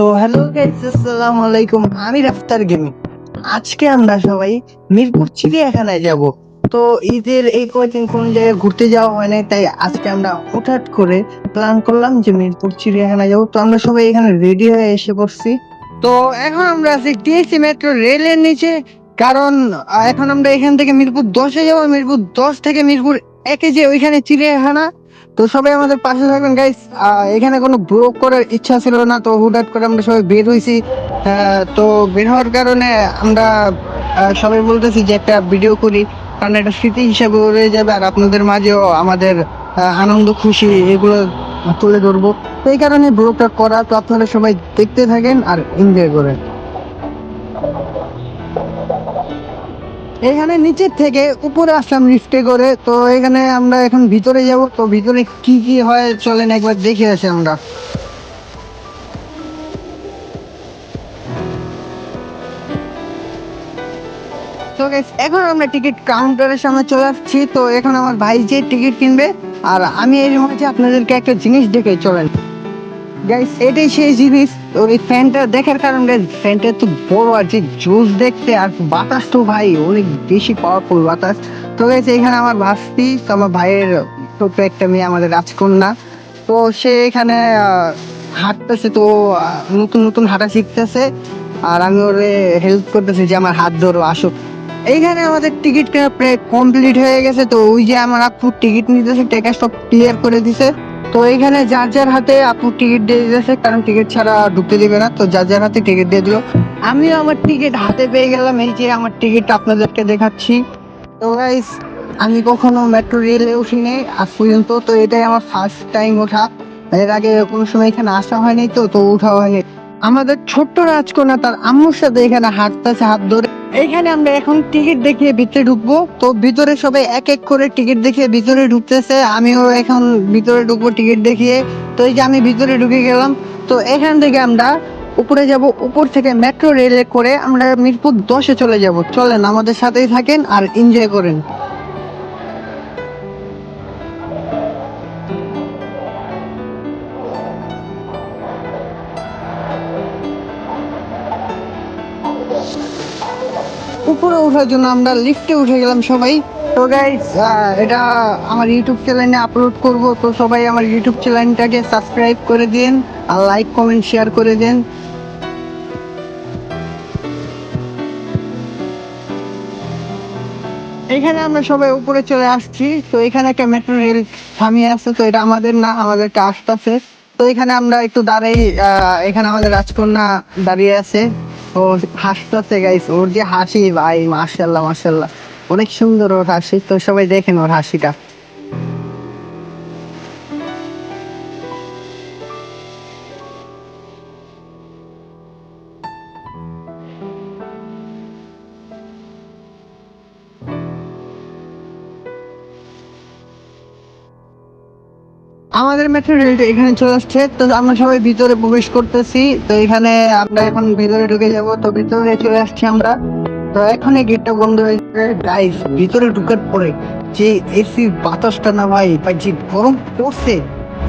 So hello guys, আসসালামু আলাইকুম। আমি রাফতার গেমিং। আজকে আমরা সবাই মিরপুর চিড়িয়াখানায় যাব। তো ঈদের এই কয়েকদিন কোন জায়গায় ঘুরতে যাওয়া হয় নাই, তাই আজকে আমরা হঠাৎ করে প্ল্যান করলাম যে মিরপুর চিড়িয়াখানায় যাব। তো আমরা সবাই এখানে রেডি হয়ে এসে পড়ছি। তো এখন আমরা আছি টিএসসি মেট্রো রেলের নিচে। কারণ এখন আমরা এখান থেকে মিরপুর 10-এ যাবো, মিরপুর 10 থেকে মিরপুর 1-এ যে ওইখানে চিড়িয়াখানা। তো সবাই আমাদের পাশে থাকবেন গাইস। এখানে কোনো ব্লগ করার ইচ্ছা ছিল না, তো হুটহাট করে আমরা সবাই বের হইছি। তো বের হওয়ার কারণে আমরা সবাই বলতেছি যে একটা ভিডিও করি, কারণ একটা স্মৃতি হিসাবে রয়ে যাবে, আর আপনাদের মাঝেও আমাদের আনন্দ খুশি এগুলো তুলে ধরবো। তো এই কারণে ব্লগটা করা। তো আপনারা সবাই দেখতে থাকেন আর এনজয় করেন। এখানে নিচের থেকে উপরে আসলাম লিফটে করে। তো এখানে আমরা এখন ভিতরে যাব। তো ভিতরে কি কি হয় চলেন একবার দেখে আসি আমরা। তো guys, এখন আমরা টিকিট কাউন্টারের সামনে চলে আসছি। তো এখন আমার ভাই যে টিকিট কিনবে, আর আমি এর মাঝে আপনাদেরকে একটা জিনিস দেখে চলেন গাইস। এটাই সেই জিনিস। ওই ফ্যানটা দেখার কারণ গাইস, ফ্যানটা তো বড় আর যে জোস দেখতে, আর বাতাস তো ভাই অনেক বেশি পাওয়ারফুল বাতাস। তো গাইস, এখানে আমার ভাস্তি, তো আমার ভাইয়ের ছোট্ট একটা মেয়ে, আমাদের রাজকন্যা। তো সে এখানে হাঁটতেছে। তো নতুন নতুন হাঁটা শিখতেছে, আর আমি ওরে হেল্প করতেছি যে আমার হাত ধরো, আসো। এইখানে আমাদের টিকিট কেনা প্রায় কমপ্লিট হয়ে গেছে। তো ওই যে আমার আপু টিকিট নিতেছে, টাকা সব ক্লিয়ার করে দিছে। তো এইখানে যার যার হাতে আপু টিকিট দিয়ে দিতেছে, কারণ টিকিট ছাড়া ঢুকতে দিবে না। তো যার যার হাতে টিকিট দিয়ে দিল। আমিও আমার টিকিট হাতে পেয়ে গেলাম। এই যে আমার টিকিট আপনাদেরকে দেখাচ্ছি। তো গাইস, আমি কখনো মেট্রো রেলে উঠিনি আজ পর্যন্ত। তো এটাই আমার ফার্স্ট টাইম ওঠা। এর আগে কোনো সময় এখানে আসা হয়নি, তো তো উঠা হয়নি। আমাদের ছোট্ট রাজকন্যা তার আম্মুর সাথে এখানে হাঁটতেছে হাত ধরে। এইখানে আমরা এখন টিকিট দেখিয়ে ভিতরে ঢুকবো। তো ভিতরে সবাই এক এক করে টিকিট দেখিয়ে ভিতরে ঢুকতেছে, আমিও এখন ভিতরে ঢুকবো টিকিট দেখিয়ে। তো এই যে আমি ভিতরে ঢুকে গেলাম। তো এখান থেকে আমরা উপরে যাব। উপর থেকে মেট্রো রেলে করে আমরা মিরপুর 10-এ চলে যাব। চলেন আমাদের সাথেই থাকেন আর এনজয় করেন। উপরে ওঠার জন্য আমরা লিফটে উঠে গেলাম সবাই। তো গাইস, এটা আমার ইউটিউব চ্যানেলে আপলোড করব। তো সবাই আমার ইউটিউব চ্যানেলটাকে সাবস্ক্রাইব করে দিন, আর লাইক কমেন্ট শেয়ার করে দেন। এখানে আমরা সবাই উপরে চলে আসছি। তো এখানে একটা মেট্রো রেল থামিয়ে আছে। তো এটা আমাদের না, আমাদেরকে আসতেছে। তো এখানে আমরা একটু দাঁড়াই। এখানে আমাদের রাজকন্যা দাঁড়িয়ে আছে। ও হাসতেছে গাইস, ওর যে হাসি ভাই, মাশাল্লাহ মাশাল্লাহ, অনেক সুন্দর ওর হাসি। তো সবাই দেখেন ওর হাসিটা। আমাদের মেট্রো রেলটা এখানে চলে আসছে। তো আমরা সবাই ভিতরে প্রবেশ করতেছি। তো এখানে আমরা এখন ভিতরে ঢুকে যাব। তো ভিতরে চলে আসছি আমরা। তো এখন এই গেটটা বন্ধ হয়ে যাবে গাইস। ভিতরে ঢুকার পরে যে এসি বাতাসটা না ভাই ভাই, যে গরম পড়ছে,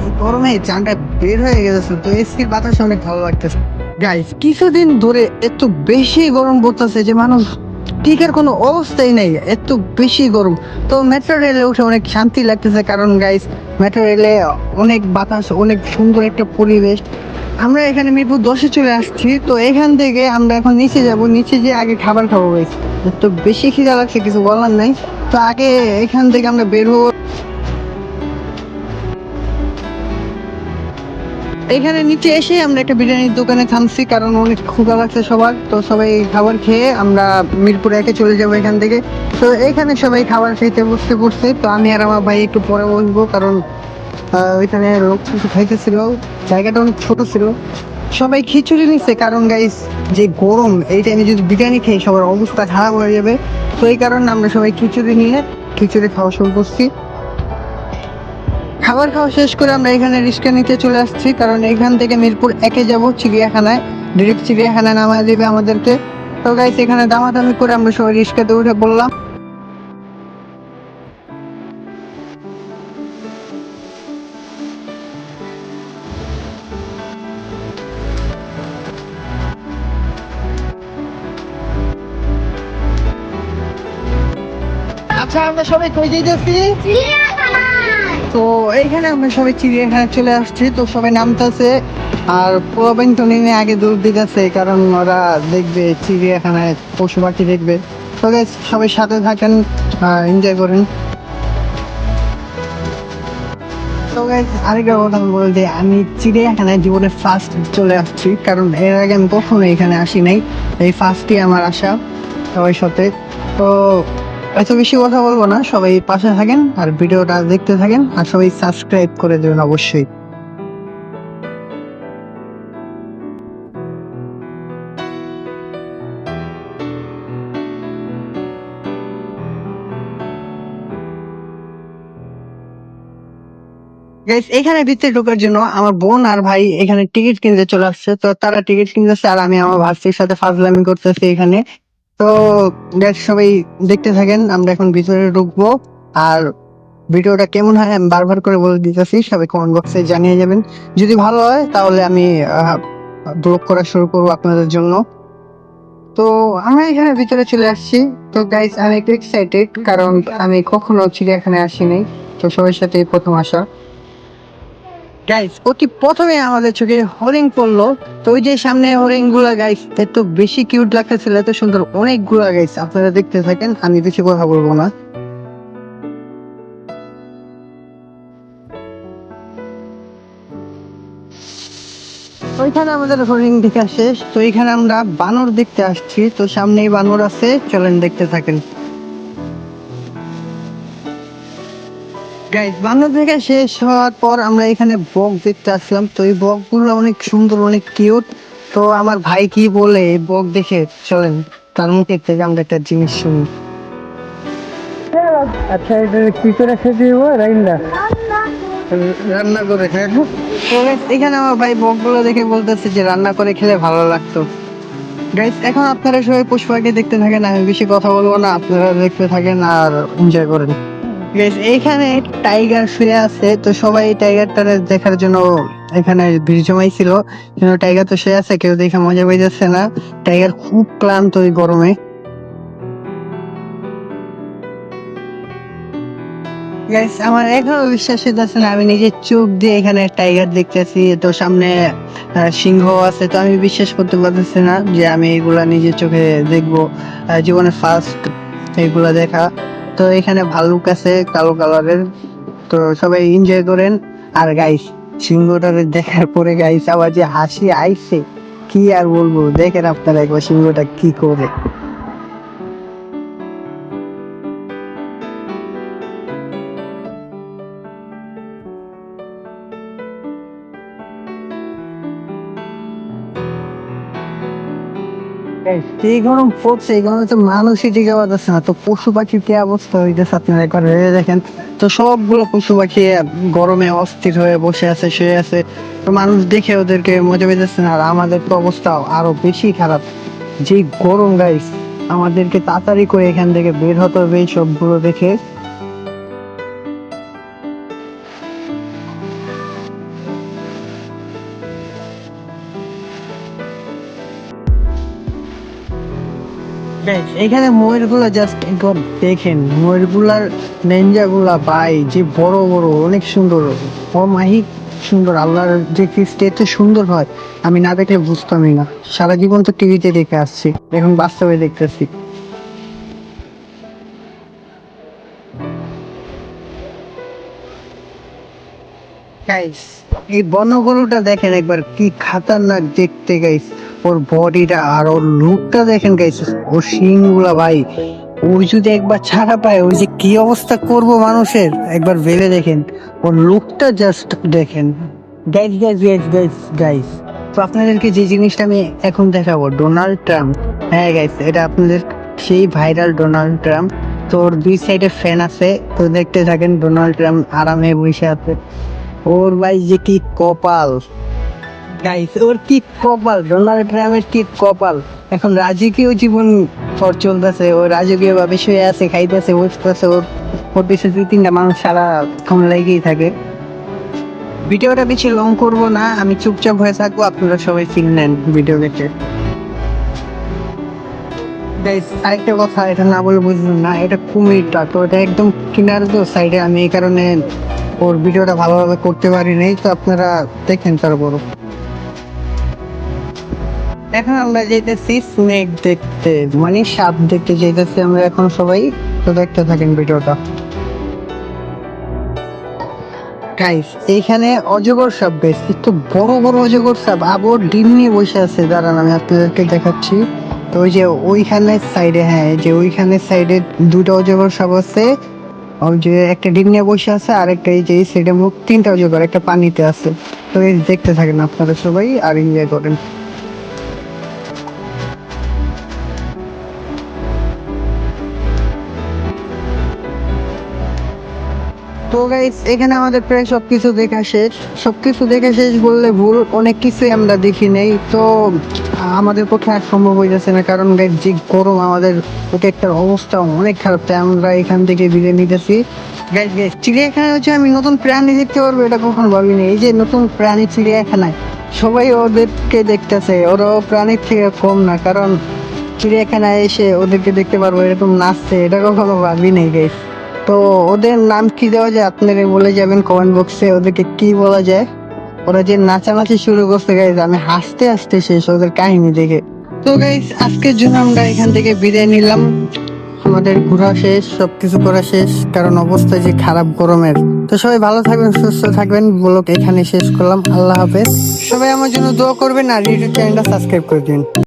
এই গরমে জানটা বের হয়ে গেছে। তো এসির বাতাস অনেক ভালো লাগতেছে গাইস। কিছুদিন ধরে এত বেশি গরম পড়তেছে যে মানুষ টিকার কোনো অবস্থাই নেই, এত বেশি গরম। তো মেট্রো রেলে উঠে অনেক শান্তি লাগতেছে, কারণ গাইস মেট্রো রেলে অনেক বাতাস, অনেক সুন্দর একটা পরিবেশ। আমরা এখানে মিরপুর 10-এ চলে আসছি। তো এখান থেকে আমরা এখন নিচে যাব। নিচে যে আগে খাবার খাবো গাইস। তো বেশি খিদা লাগছে, কিছু বলার নাই। তো আগে এখান থেকে আমরা বের হবো। এখানে নিচে এসে আমরা একটা বিরিয়ানির দোকানে থামছি, কারণ অনেক ক্ষুধা লাগছে সবার। তো সবাই খাবার খেয়ে আমরা মিরপুর 1-এ চলে যাবো এখান থেকে। তো এখানে সবাই খাবার খেতে বসতে বসতে, তো আমি আর আমার ভাই একটু পরে বসবো, কারণ ওইখানে লোক কিছু খাইতেছিল। জায়গাটা অনেক ছোট ছিল। সবাই খিচুড়ি নিচ্ছে, কারণ গাইস যে গরম, এই টাইমে যদি বিরিয়ানি খাই সবার অবস্থা খারাপ হয়ে যাবে। তো এই কারণে আমরা সবাই খিচুড়ি নিয়ে খিচুড়ি খাওয়া শুরু করছি। খাবার খাওয়া শেষ করে আমরা এখানে রিক্সা নিতে চলে আসছি, কারণ এখান থেকে মিরপুর 1-এ যাব চিড়িয়াখানায়। ডিরেক্ট চিড়িয়াখানায় নামায় দিবে আমাদেরকে। তো গাইস, এখানে দামাদামি করে আমরা সবাই রিক্সাতে উঠে বললাম। আচ্ছা আমরা সবাই কই যাইতেছি? তো এইখানে আমরা সবাই চিড়িয়াখানা চলে আসছি, তো সবাই নামতেছে আর পোলাপাইন তো নেমে আগে দৌড় দিতেছে, কারণ ওরা দেখবে চিড়িয়াখানায় পশু পাখি দেখবে। তো guys, সবাই সাথে থাকেন, এনজয় করেন। তো guys, আরেকটা কথা বলতে যে আমি চিড়িয়াখানায় জীবনে ফার্স্ট চলে আসছি, কারণ এর আগে আমি কখনো এখানে আসি নাই, এই ফার্স্টই আমার আসা সবার সাথে। তো এত বেশি কথা বলবো না, সবাই পাশে থাকেন আর ভিডিওটা দেখতে থাকেন আর সবাই সাবস্ক্রাইব করে দেবেন অবশ্যই। গাইস, এখানে ভিতরে ঢোকার জন্য আমার বোন আর ভাই এখানে টিকিট কিনতে চলে আসছে, তো তারা টিকিট কিনতেছে আর আমি আমার ভাস্তির সাথে ফাজলামি করতেছি এখানে। তো গাইস, সবাই দেখতে থাকেন, আমরা এখন ভিতরে ঢুকবো। আর ভিডিওটা কেমন হয় আমি বারবার করে বলে দিতেছি, সবাই কমেন্ট বক্সে জানিয়ে যাবেন। যদি ভালো হয় তাহলে আমি ব্লগ করা শুরু করবো আপনাদের জন্য। তো আমরা এখানে ভিতরে চলে আসছি। তো গাইস, আমি একটু এক্সাইটেড, কারণ আমি কখনো চিড়িয়াখানায় আসিনি, তো সবার সাথে এই প্রথম আসা। গাইস, অতি প্রথমে আমাদের চোখে হরিণ পড়লো। তো ওই যে সামনে হরিণ গুলা গাইস, এত বেশি কিউট লাগতেছিল, এত সুন্দর অনেকগুলা গাইস, আপনারা দেখতে থাকেন, আমি বেশি কথা বলবো না। ওইখানে আমাদের হরিণ দেখা শেষ, তো এখানে আমরা বানর দেখতে আসছি, তো সামনেই বানর আছে, চলেন দেখতে থাকেন। গাইস, বানর দেখা শেষ হওয়ার পর আমরা এখানে বক দেখতে আসলাম, তো এই বক গুলো অনেক সুন্দর, অনেক কিউট। তো আমার ভাই কি বলে এই বক দেখে, চলেন তার মুখে থেকে আমরা একটা জিনিস শুনি। আচ্ছা, এটা কি করে খেতে দিব? রান্না করে খাই। তো guys, এখানে আমার ভাই বকগুলো দেখে বলতেছে যে রান্না করে খেলে ভালো লাগতো। গাইস, এখন আপনারা সবাই পশু পাখি দেখতে থাকেন, আমি বেশি কথা বলবো না, আপনারা দেখতে থাকেন আর এনজয় করেন। গাইস, এইখানে টাইগার শুয়ে আছে, তো সবাই টাইগারটা দেখার জন্য এখানে ভিড় জমাইছিল, কিন্তু টাইগার তো শুয়ে আছে, কেউ দেখে মজা পাইতেছে না। টাইগার খুব ক্লান্ত এই গরমে। গাইস, আমার এখনো বিশ্বাস হইতেছে না আমি নিজের চোখ দিয়ে এখানে টাইগার দেখতেছি, তো সামনে সিংহ আছে, তো আমি বিশ্বাস করতে পারতেছি না যে আমি এগুলা নিজের চোখে দেখবো। জীবনে ফার্স্ট এগুলা দেখা। তো এখানে ভাল্লুক আছে কালো কালারের, তো সবাই এনজয় করেন। আর গাইস, সিংহটারে দেখার পরে গাইস আবার যে হাসি আইছে, কি আর বলবো, দেখেন আপনারা একবার সিংহটা কি করে। এই গরম পড়ছে, এই গরমে তো মানুষই টিকে পারতেছে না, তো পশু পাখির কি অবস্থা হইতেছে আপনারা একবার ভেবে দেখেন। তো সবগুলো পশু পাখি গরমে অস্থির হয়ে বসে আছে, শুয়ে আছে, তো মানুষ দেখে ওদেরকে মজা পেতেছে না, আর আমাদের তো অবস্থা আরো বেশি খারাপ। যে গরম গাইস, আমাদেরকে তাড়াতাড়ি করে এখান থেকে বের হতে হবে এই সবগুলো দেখে। Guys, এখানে ময়ূর গুলা জাস্ট একবার দেখেন, ময়ূর গুলার লেঞ্জা গুলা ভাই যে বড় বড়, অনেক সুন্দর, অমায়িক সুন্দর। আল্লাহর যে সৃষ্টি এত সুন্দর হয়, আমি না দেখলে বুঝতামই না। সারা জীবন তো টিভিতে দেখে আসছি, এখন বাস্তবে দেখতেছি। গাইস, এই বনগরুটা দেখেন একবার, কি খাতারনাক দেখতে গাইস। ওর বডিটা আর ওর লুকটা দেখেন গাইস, ওর শিং গুলা ভাই, ওই যদি একবার ছাড়া পায় ওই যে কি অবস্থা করব মানুষের, একবার ভেবে দেখেন। ওর লুকটা জাস্ট দেখেন। Guys guys guys guys guys, তো আপনাদেরকে যে জিনিসটা আমি এখন দেখাবো, ডোনাল্ড ট্রাম্প। হ্যাঁ গাইস, এটা আপনাদের সেই ভাইরাল ডোনাল্ড ট্রাম্প। তো ওর দুই সাইডে ফ্যান আছে, তো দেখতে থাকেন, ডোনাল্ড ট্রাম্প আরামে বসে আছে। ওর ভাই যে কি কপাল গাইস, ওর কি কপাল, ডোনাল্ড ট্রাম্পের কি কপাল। এখন রাজকীয় জীবন ওর চলতেছে, ও রাজকীয় ভাবে শুয়ে আছে, খাইতেছে, বসতেছে, ওর পিছনে দুই তিনটা মানুষ সারাক্ষণ লেগেই থাকে। ভিডিওটা বেশি লং করবো না, আমি চুপচাপ হয়ে থাকবো, আপনারা সবাই ফিল নেন ভিডিও দেখে। গাইস আরেকটা কথা, এটা না বলে বুঝবেন না, এটা কুমিরটা তো, এটা একদম কিনারে তো সাইডে, আমি এই কারণে ওর ভিডিওটা ভালোভাবে করতে পারি নাই, তো আপনারা দেখেন তারপর। এখন আমরা যেতেছি স্নেক দেখতে, মানে সাপ দেখতে যেতেছি আমরা এখন সবাই, তো দেখতে থাকেন ভিডিওটা। গাইস এইখানে অজগর সাপ, গাইস একটু বড় বড় অজগর সাপ, আবার ডিম নিয়ে বসে আছে, দাঁড়ান আমি আপনাদেরকে দেখাচ্ছি। তো ওই যে ওইখানে সাইডে, হ্যাঁ এই যে ওইখানে সাইডে দুটো অজগর সাপ আছে, ওই যে একটা ডিম নিয়ে বসে আছে, আর একটা এই যে এই সাইডে মুখ, তিনটা অজগর, একটা পানিতে আছে। তো এই দেখতে থাকেন আপনারা সবাই আর এনজয় করেন। তো গাইস এখানে আমাদের প্রায় সবকিছু দেখা শেষ বললে ভুল, অনেক কিছুই আমরা দেখি নেই, তো আমাদের পক্ষে আর সম্ভব হয়ে যাচ্ছে না, কারণ গাইস যে গরম, আমাদের পেটের অবস্থা অনেক খারাপ, তাই আমরা এখান থেকে বিদায় নিতেছি। গাইস গাইস চিড়িয়াখানায় হচ্ছে আমি নতুন প্রাণী দেখতে পারবো, এটা কখনো ভাবিনি। এই যে নতুন প্রাণী চিড়িয়াখানায়, সবাই ওদেরকে দেখতেছে, ওরাও প্রাণীর থেকে কম না, কারণ চিড়িয়াখানায় এসে ওদেরকে দেখতে পারবো এরকম নাচছে, এটা কখনো ভাবি নাই গাইস। তো ওদের নাম কি দেওয়া যায় আপনারা বলে যাবেন কমেন্ট বক্সে, ওদেরকে কি বলা যায়। ওরা যে নাচানাচি শুরু করছে গাইজ, আমি হাসতে হাসতে শেষ ওদের কাহিনী দেখে। তো গাইজ আজকের জন্য আমরা এখান থেকে বিদায় নিলাম, আমাদের ঘোরা শেষ, সবকিছু করা শেষ, কারণ অবস্থা যে খারাপ গরমের। তো সবাই ভালো থাকবেন, সুস্থ থাকবেন, ব্লগ এখানে শেষ করলাম, আল্লাহ হাফেজ। সবাই আমার জন্য দোয়া করবেন আর ইউটিউব চ্যানেলটা সাবস্ক্রাইব করে দিন।